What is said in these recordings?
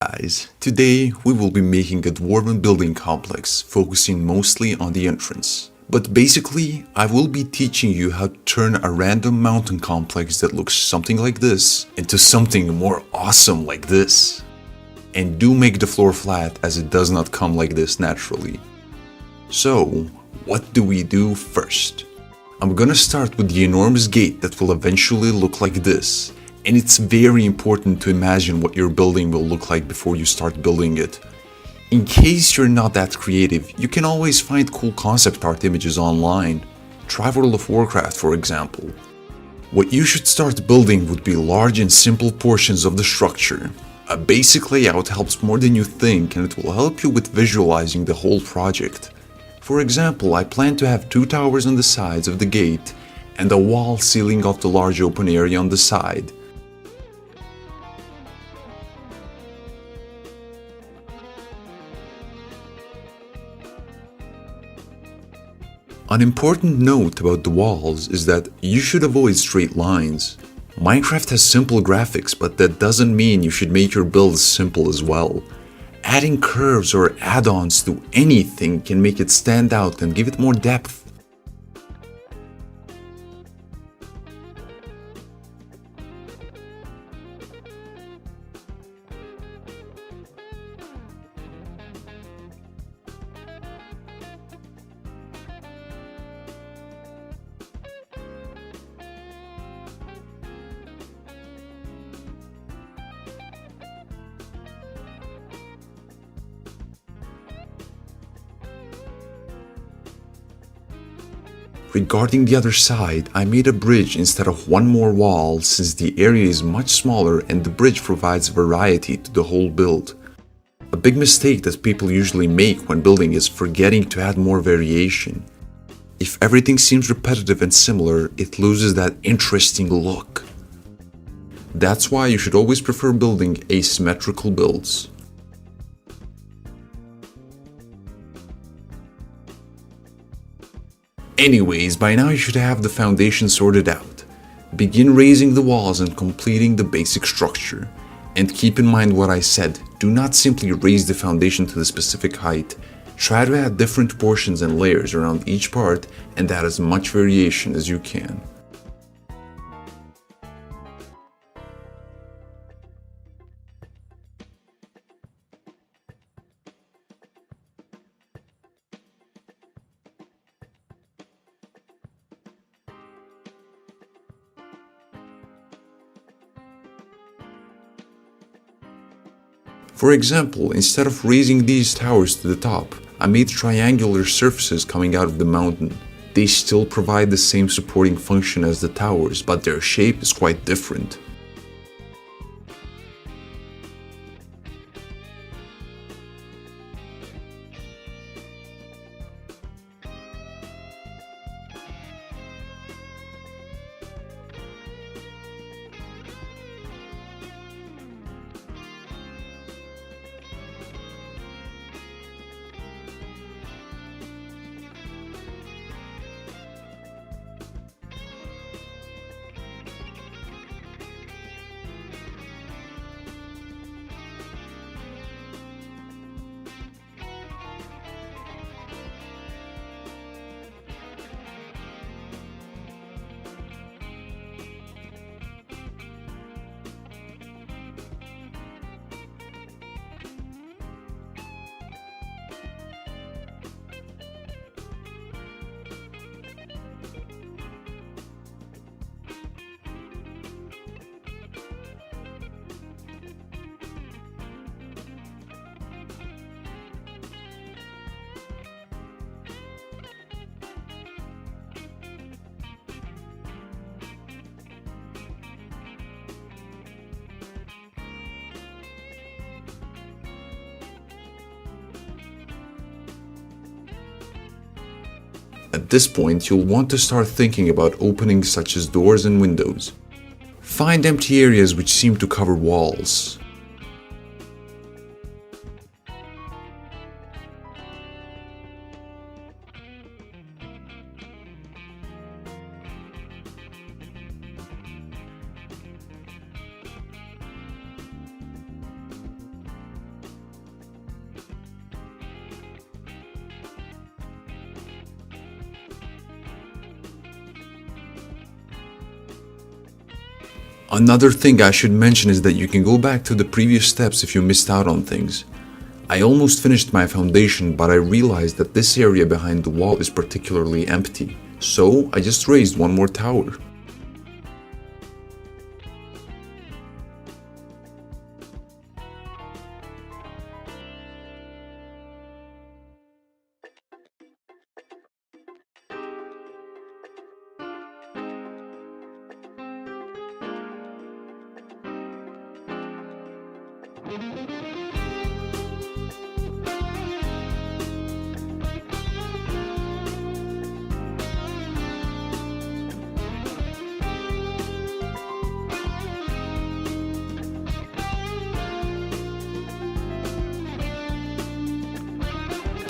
Guys, today we will be making a dwarven building complex focusing mostly on the entrance. But basically, I will be teaching you how to turn a random mountain complex that looks something like this into something more awesome like this. And do make the floor flat as it does not come like this naturally. So, what do we do first? I'm gonna start with the enormous gate that will eventually look like this. And it's very important to imagine what your building will look like before you start building it. In case you're not that creative, you can always find cool concept art images online. Try World of Warcraft, for example. What you should start building would be large and simple portions of the structure. A basic layout helps more than you think, and it will help you with visualizing the whole project. For example, I plan to have 2 towers on the sides of the gate and a wall sealing off the large open area on the side. An important note about the walls is that you should avoid straight lines. Minecraft has simple graphics, but that doesn't mean you should make your builds simple as well. Adding curves or add-ons to anything can make it stand out and give it more depth. Regarding the other side, I made a bridge instead of one more wall since the area is much smaller and the bridge provides variety to the whole build. A big mistake that people usually make when building is forgetting to add more variation. If everything seems repetitive and similar, it loses that interesting look. That's why you should always prefer building asymmetrical builds. Anyways, by now you should have the foundation sorted out. Begin raising the walls and completing the basic structure. And keep in mind what I said, do not simply raise the foundation to the specific height. Try to add different portions and layers around each part and add as much variation as you can. For example, instead of raising these towers to the top, I made triangular surfaces coming out of the mountain. They still provide the same supporting function as the towers, but their shape is quite different. At this point, you'll want to start thinking about openings such as doors and windows. Find empty areas which seem to cover walls. Another thing I should mention is that you can go back to the previous steps if you missed out on things. I almost finished my foundation, but I realized that this area behind the wall is particularly empty, so I just raised one more tower.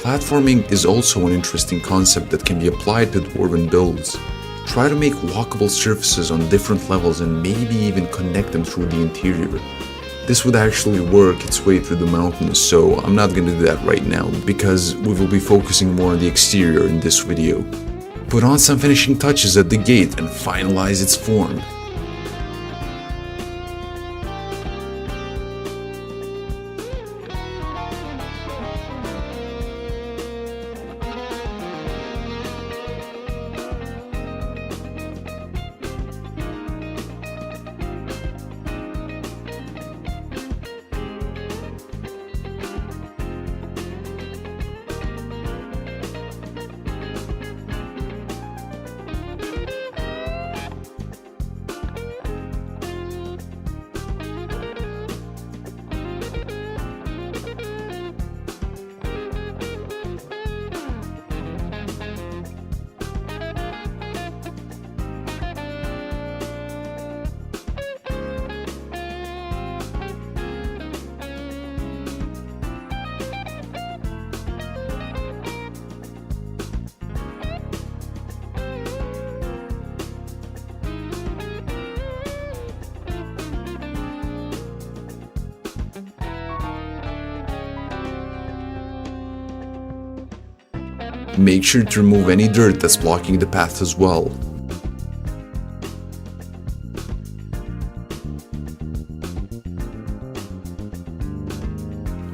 Platforming is also an interesting concept that can be applied to dwarven builds. Try to make walkable surfaces on different levels and maybe even connect them through the interior. This would actually work its way through the mountains, so I'm not going to do that right now because we will be focusing more on the exterior in this video. Put on some finishing touches at the gate and finalize its form. Make sure to remove any dirt that's blocking the path as well.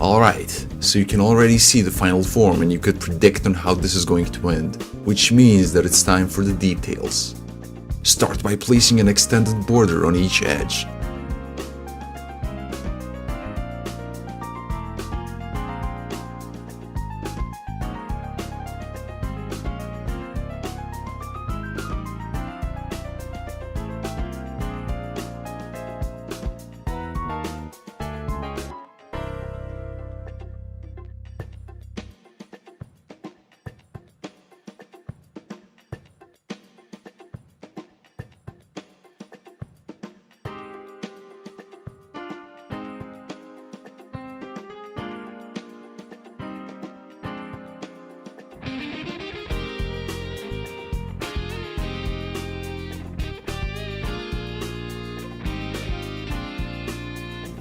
Alright, so you can already see the final form and you could predict on how this is going to end, which means that it's time for the details. Start by placing an extended border on each edge.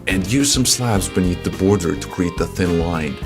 And use some slabs beneath the border to create a thin line.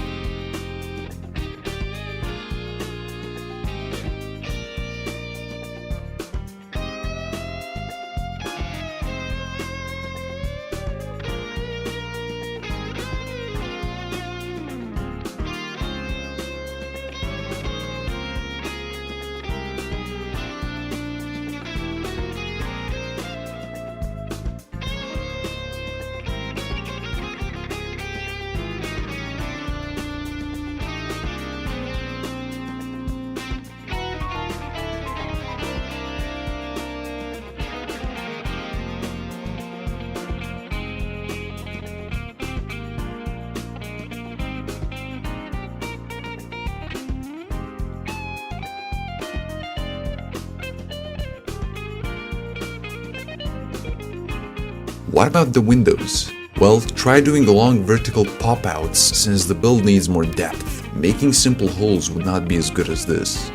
What about the windows? Well, try doing long vertical pop-outs since the build needs more depth. Making simple holes would not be as good as this.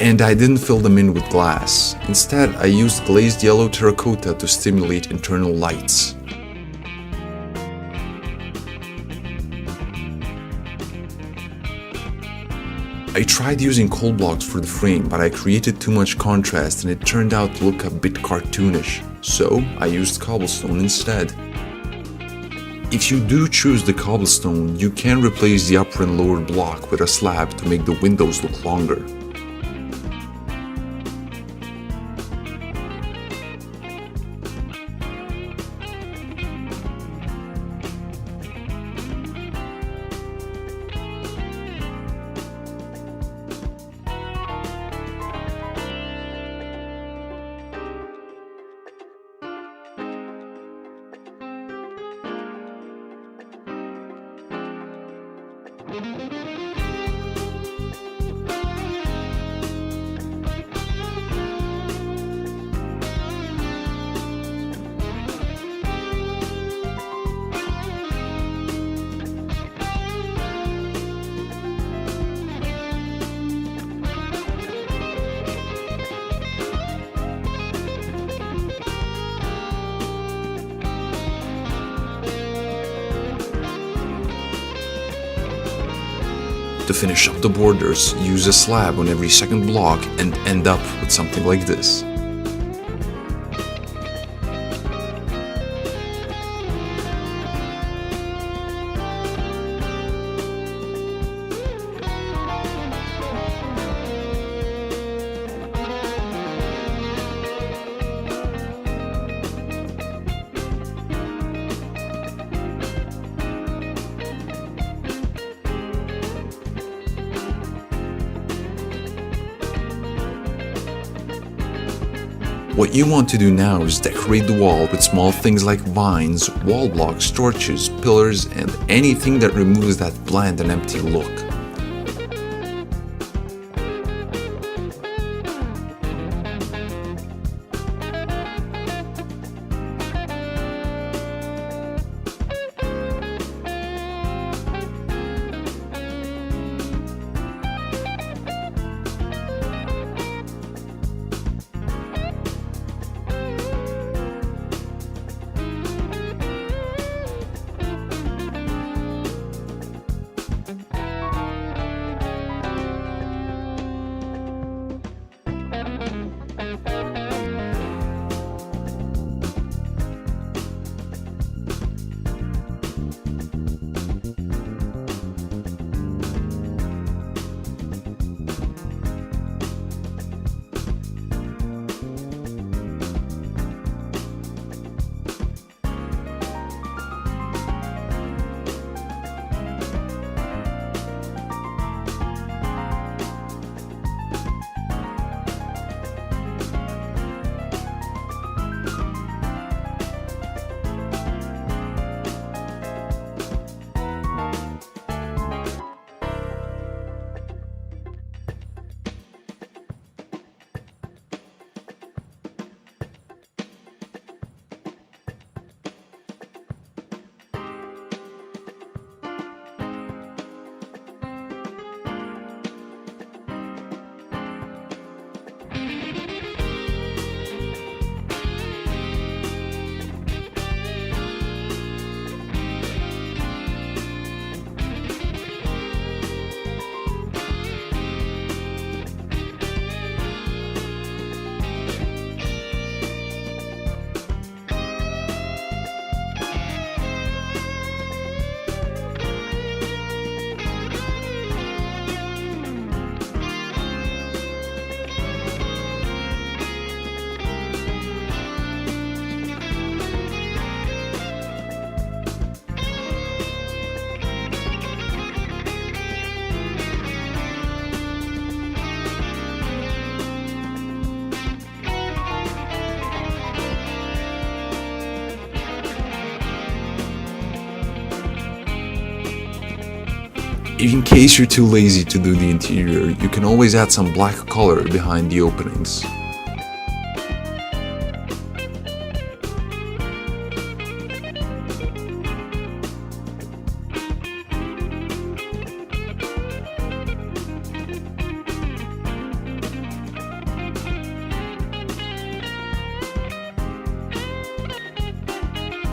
And I didn't fill them in with glass. Instead, I used glazed yellow terracotta to stimulate internal lights. I tried using coal blocks for the frame, but I created too much contrast and it turned out to look a bit cartoonish, so I used cobblestone instead. If you do choose the cobblestone, you can replace the upper and lower block with a slab to make the windows look longer. To finish up the borders, use a slab on every second block and end up with something like this. What you want to do now is decorate the wall with small things like vines, wall blocks, torches, pillars, and anything that removes that bland and empty look. In case you're too lazy to do the interior, you can always add some black color behind the openings.